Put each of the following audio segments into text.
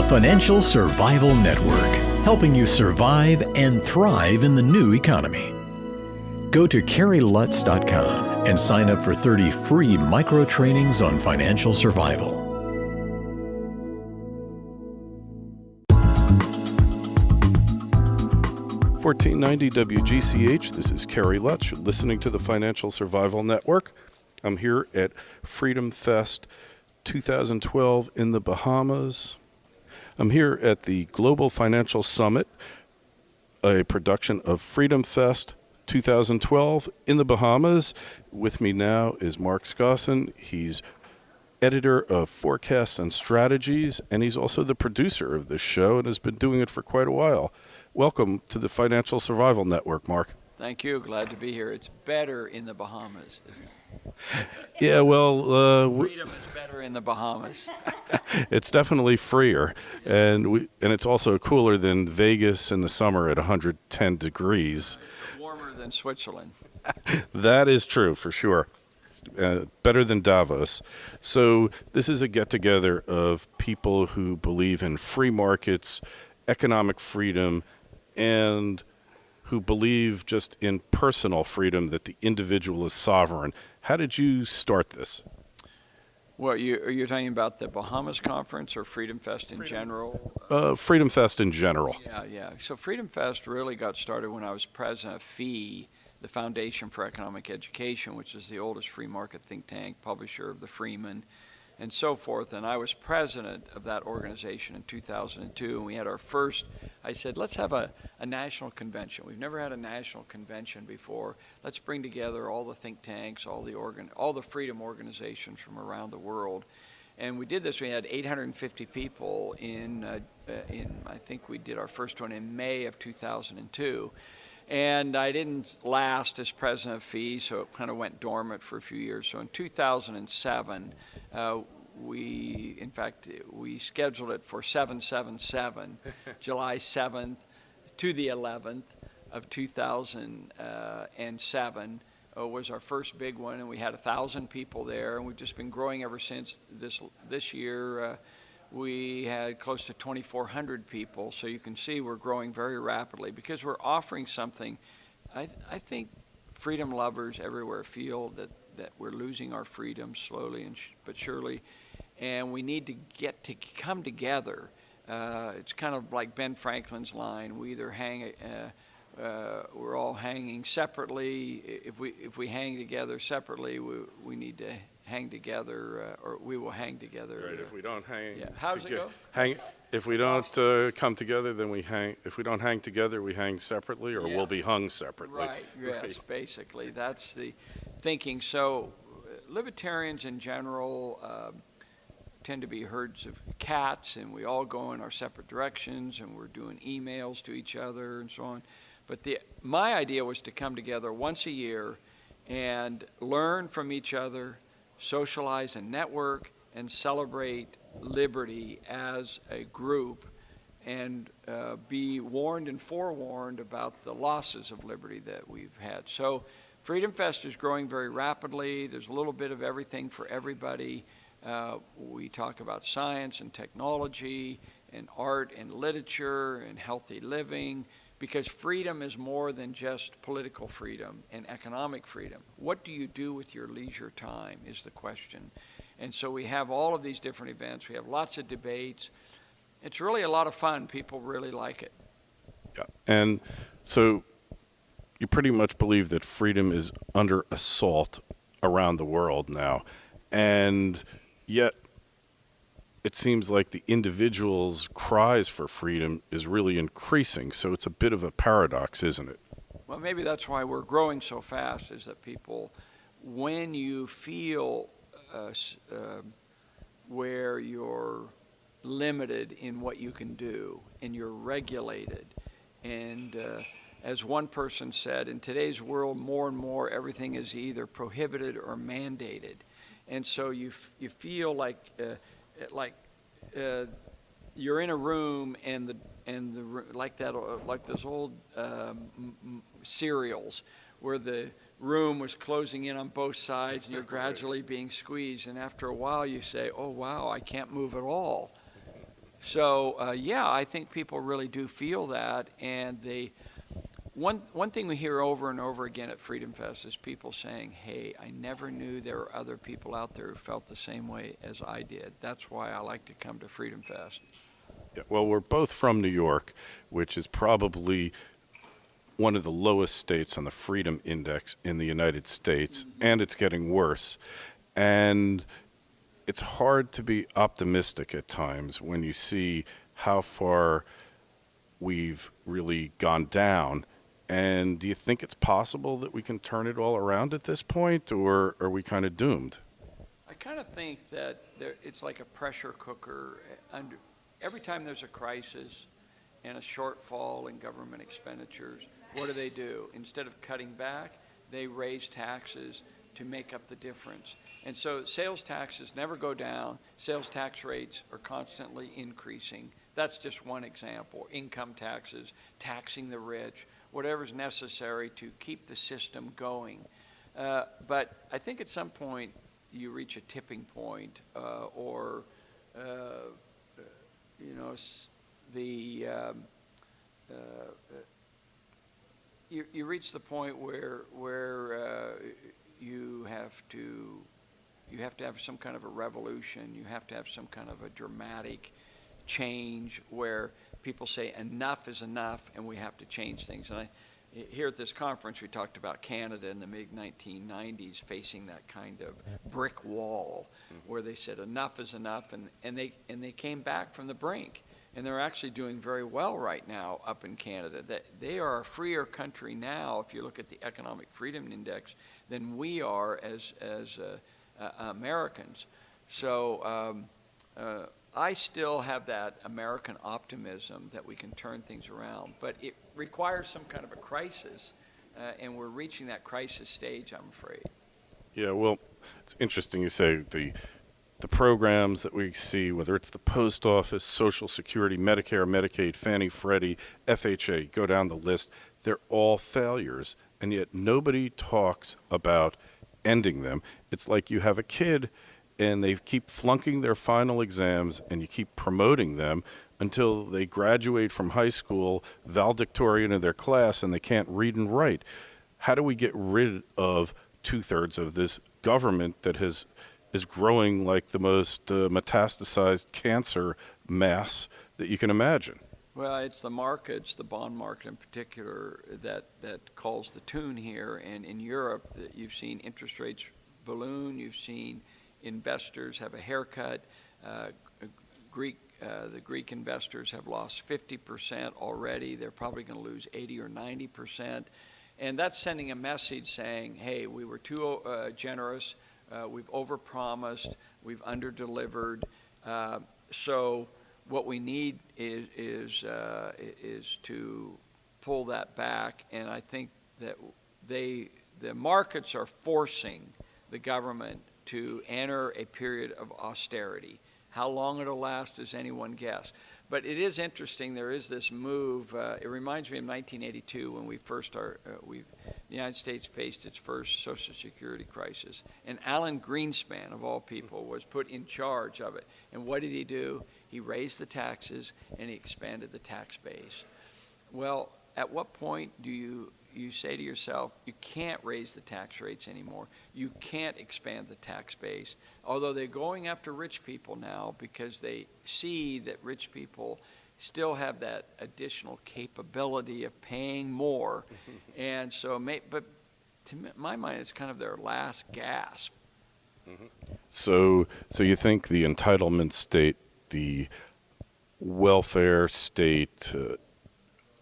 Financial Survival Network, helping you survive and thrive in the new economy. Go to carrylutz.com and sign up for 30 free micro trainings on financial survival. $1490 WGCH, this is Kerry Lutz. You're listening to the Financial Survival Network. I'm here at Freedom Fest 2012 in the Bahamas. I'm here at the Global Financial Summit, a production of Freedom Fest 2012 in the Bahamas. With me now is Mark Skousen. He's editor of Forecasts and Strategies, and he's also the producer of this show and has been doing it for quite a while. Welcome to the Financial Survival Network, Mark. Thank you. Glad to be here. It's better in the Bahamas. Yeah, well... freedom is better in the Bahamas. It's definitely freer, and it's also cooler than Vegas in the summer at 110 degrees. Warmer than Switzerland. That is true, for sure. Better than Davos. So this is a get-together of people who believe in free markets, economic freedom, and who believe just in personal freedom, that the individual is sovereign. How did you start this? Well, you're talking about the Bahamas Conference or Freedom Fest in general? Freedom Fest in general. Yeah. So Freedom Fest really got started when I was president of FEE, the Foundation for Economic Education, which is the oldest free market think tank, publisher of the Freeman, and so forth. And I was president of that organization in 2002, and we had our first, I said, let's have a national convention. We've never had a national convention before. Let's bring together all the think tanks, all the freedom organizations from around the world. And we did this. We had 850 people in I think we did our first one in May of 2002. And I didn't last as president of FEE, so it kind of went dormant for a few years. So in 2007, we scheduled it for 7/7/7, July 7th to the 11th of 2007 was our first big one, and we had 1,000 people there, and we've just been growing ever since. This year, we had close to 2,400 people, so you can see we're growing very rapidly because we're offering something. I think freedom lovers everywhere feel that we're losing our freedom slowly but surely, and we need to get to come together. It's kind of like Ben Franklin's line: we either we're all hanging separately. If we hang together separately, we need to hang together, or we will hang together. Right. If we don't hang, how's it go? If we don't come together, then we hang. If we don't hang together, we hang separately, or we'll be hung separately. Right. Yes. Basically, that's the thinking. So, libertarians in general tend to be herds of cats, and we all go in our separate directions, and we're doing emails to each other and so on. But my idea was to come together once a year and learn from each other, socialize and network, and celebrate liberty as a group, and be warned and forewarned about the losses of liberty that we've had. So Freedom Fest is growing very rapidly. There's a little bit of everything for everybody. We talk about science and technology and art and literature and healthy living, because freedom is more than just political freedom and economic freedom. What do you do with your leisure time is the question. And so we have all of these different events. We have lots of debates. It's really a lot of fun. People really like it. Yeah. And so you pretty much believe that freedom is under assault around the world now. And yet it seems like the individual's cries for freedom is really increasing. So it's a bit of a paradox, isn't it? Well, maybe that's why we're growing so fast, is that people, when you feel where you're limited in what you can do and you're regulated, and as one person said, in today's world, more and more everything is either prohibited or mandated. And so you feel like you're in a room and like those old serials where the room was closing in on both sides and you're gradually being squeezed, and after a while you say, oh wow, I can't move at all. So yeah, I think people really do feel that, and one thing we hear over and over again at Freedom Fest is people saying, "Hey, I never knew there were other people out there who felt the same way as I did. That's why I like to come to Freedom Fest." Yeah, well, we're both from New York, which is probably one of the lowest states on the Freedom Index in the United States, and it's getting worse. And it's hard to be optimistic at times when you see how far we've really gone down. And do you think it's possible that we can turn it all around at this point, or are we kind of doomed? I kind of think that it's like a pressure cooker. Every time there's a crisis and a shortfall in government expenditures, what do? Instead of cutting back, they raise taxes to make up the difference. And so sales taxes never go down. Sales tax rates are constantly increasing. That's just one example. Income taxes, taxing the rich, whatever's necessary to keep the system going. But I think at some point you reach a tipping point, you reach the point where you have to have some kind of a revolution. You have to have some kind of a dramatic change where people say enough is enough and we have to change things. And here at this conference, we talked about Canada in the mid-1990s facing that kind of brick wall where they said enough is enough, and they came back from the brink. And they're actually doing very well right now up in Canada. That they are a freer country now, if you look at the Economic Freedom Index, than we are as Americans. So I still have that American optimism that we can turn things around, but it requires some kind of a crisis, and we're reaching that crisis stage, I'm afraid. Yeah, well, it's interesting you say the programs that we see, whether it's the post office, Social Security, Medicare, Medicaid, Fannie, Freddie, FHA, go down the list, they're all failures, and yet nobody talks about ending them. It's like you have a kid and they keep flunking their final exams and you keep promoting them until they graduate from high school, valedictorian of their class, and they can't read and write. How do we get rid of 2/3 of this government that is growing like the most metastasized cancer mass that you can imagine? Well, it's the markets, the bond market in particular, that calls the tune here. And in Europe, you've seen interest rates balloon. You've seen investors have a haircut. The Greek investors have lost 50% already. They're probably going to lose 80 or 90%. And that's sending a message saying, hey, we were too generous. We've overpromised. We've underdelivered. So what we need is to pull that back. And I think that the markets are forcing the government to enter a period of austerity. How long it'll last does anyone guess. But it is interesting. There is this move. It reminds me of 1982 when the United States faced its first Social Security crisis. And Alan Greenspan, of all people, was put in charge of it. And what did he do? He raised the taxes and he expanded the tax base. Well, at what point do you say to yourself, you can't raise the tax rates anymore. You can't expand the tax base. Although they're going after rich people now because they see that rich people still have that additional capability of paying more. And so, but to my mind, it's kind of their last gasp. So you think the entitlement state, the welfare state,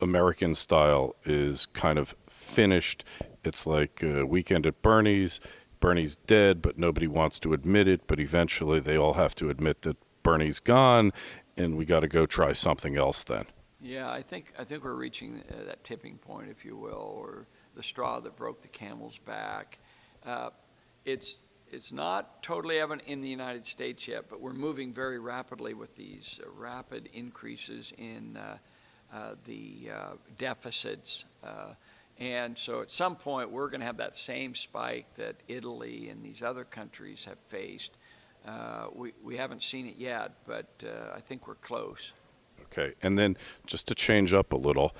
American style is kind of finished. It's like a Weekend at Bernie's. Bernie's dead, but nobody wants to admit it. But eventually they all have to admit that Bernie's gone, and we got to go try something else then. Yeah, I think we're reaching that tipping point, if you will, or the straw that broke the camel's back. It's not totally evident in the United States yet, but we're moving very rapidly with these rapid increases in the deficits. And so at some point, we're going to have that same spike that Italy and these other countries have faced. We haven't seen it yet, but I think we're close. Okay, and then just to change up a little,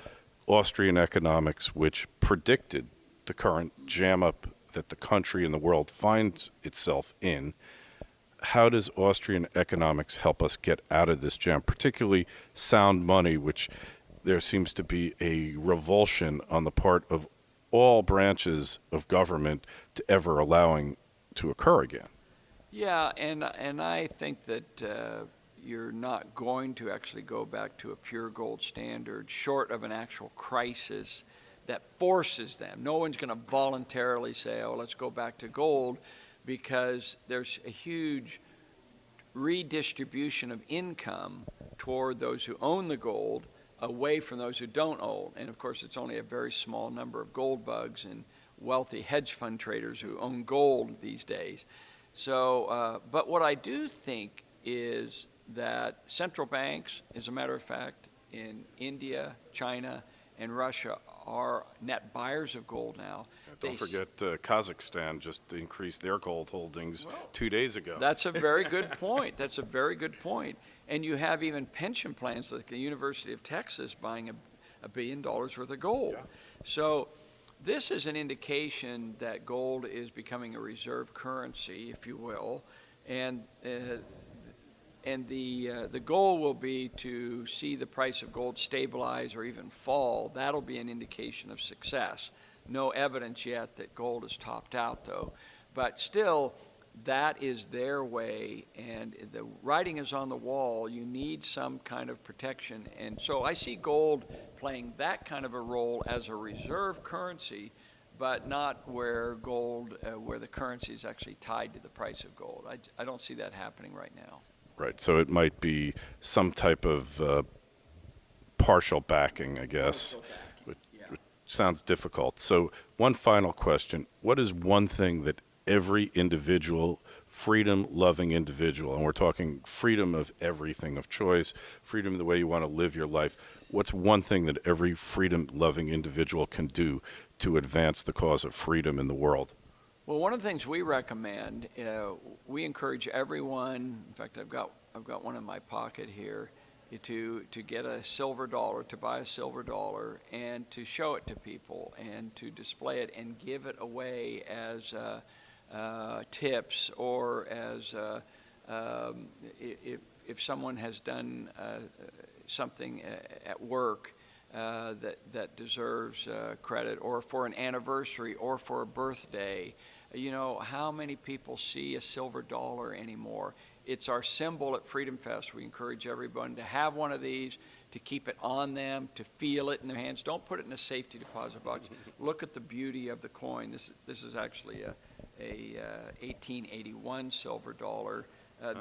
Austrian Economics, which predicted the current jam-up that the country and the world finds itself in, how does Austrian Economics help us get out of this jam, particularly sound money, which there seems to be a revulsion on the part of all branches of government to ever allowing to occur again? Yeah, and I think that you're not going to actually go back to a pure gold standard short of an actual crisis that forces them. No one's going to voluntarily say, oh, let's go back to gold, because there's a huge redistribution of income toward those who own the gold away from those who don't own. And of course, it's only a very small number of gold bugs and wealthy hedge fund traders who own gold these days. So, but what I do think is that central banks, as a matter of fact, in India, China, and Russia are net buyers of gold now. Don't forget Kazakhstan just increased their gold holdings 2 days ago. That's a very good point. That's a very good point. And you have even pension plans like the University of Texas buying $1 billion worth of gold. Yeah. So this is an indication that gold is becoming a reserve currency, if you will, and the goal will be to see the price of gold stabilize or even fall. That'll be an indication of success. No evidence yet that gold is topped out, though. But still, that is their way, and the writing is on the wall. You need some kind of protection. And so I see gold playing that kind of a role as a reserve currency, but not where gold, where the currency is actually tied to the price of gold. I don't see that happening right now. Right, so it might be some type of partial backing, I guess, which sounds difficult. So one final question. What is one thing that every individual, freedom-loving individual, and we're talking freedom of everything, of choice, freedom the way you want to live your life, what's one thing that every freedom-loving individual can do to advance the cause of freedom in the world? Well, one of the things we recommend, we encourage everyone. In fact, I've got one in my pocket here, to get a silver dollar, to buy a silver dollar, and to show it to people, and to display it and give it away as tips, or as if someone has done something at work that deserves credit, or for an anniversary, or for a birthday. You know, how many people see a silver dollar anymore? It's our symbol at Freedom Fest. We encourage everyone to have one of these, to keep it on them, to feel it in their hands. Don't put it in a safety deposit box. Look at the beauty of the coin. This is actually a 1881 silver dollar.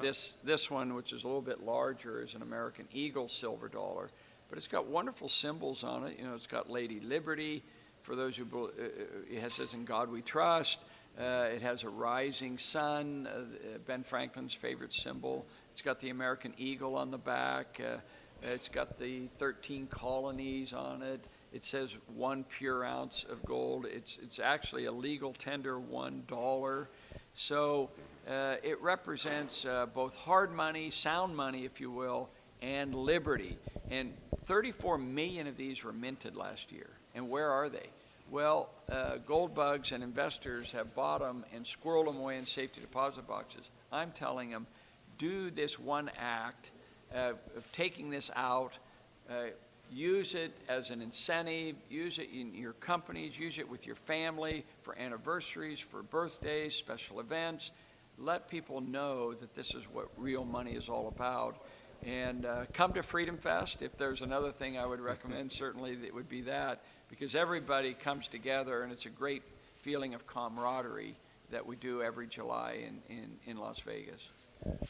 This one, which is a little bit larger, is an American Eagle silver dollar. But it's got wonderful symbols on it. You know, it's got Lady Liberty. For those who it says, "In God We Trust." It has a rising sun, Ben Franklin's favorite symbol. It's got the American Eagle on the back. It's got the 13 colonies on it. It says 1 pure ounce of gold. It's actually a legal tender $1. So it represents both hard money, sound money, if you will, and liberty. And 34 million of these were minted last year. And where are they? Well, gold bugs and investors have bought them and squirreled them away in safety deposit boxes. I'm telling them, do this one act of taking this out. Use it as an incentive. Use it in your companies. Use it with your family for anniversaries, for birthdays, special events. Let people know that this is what real money is all about. And come to Freedom Fest. If there's another thing I would recommend, certainly it would be that, because everybody comes together, and it's a great feeling of camaraderie that we do every July in Las Vegas.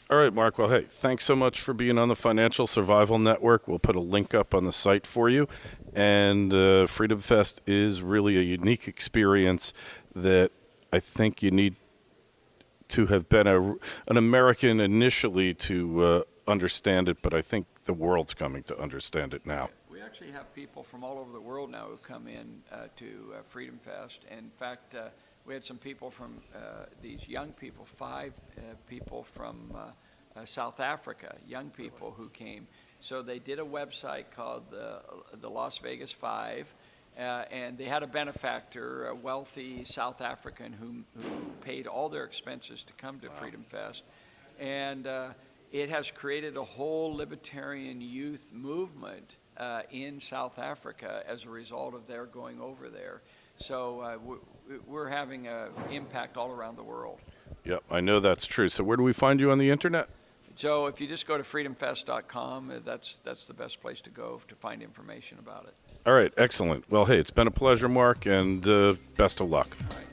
All right, Mark. Well, hey, thanks so much for being on the Financial Survival Network. We'll put a link up on the site for you. And Freedom Fest is really a unique experience that I think you need to have been an American initially to understand it, but I think the world's coming to understand it now. We actually have people from all over the world now who come in to Freedom Fest. And in fact, we had some people from these young people, 5 people from South Africa, young people who came. So they did a website called the Las Vegas 5, and they had a benefactor, a wealthy South African who paid all their expenses to come to Freedom Fest. And it has created a whole libertarian youth movement in South Africa as a result of their going over there. So we're having an impact all around the world. Yep, I know that's true. So where do we find you on the internet? So if you just go to freedomfest.com, that's the best place to go to find information about it. All right, excellent. Well, hey, it's been a pleasure, Mark, and best of luck. All right.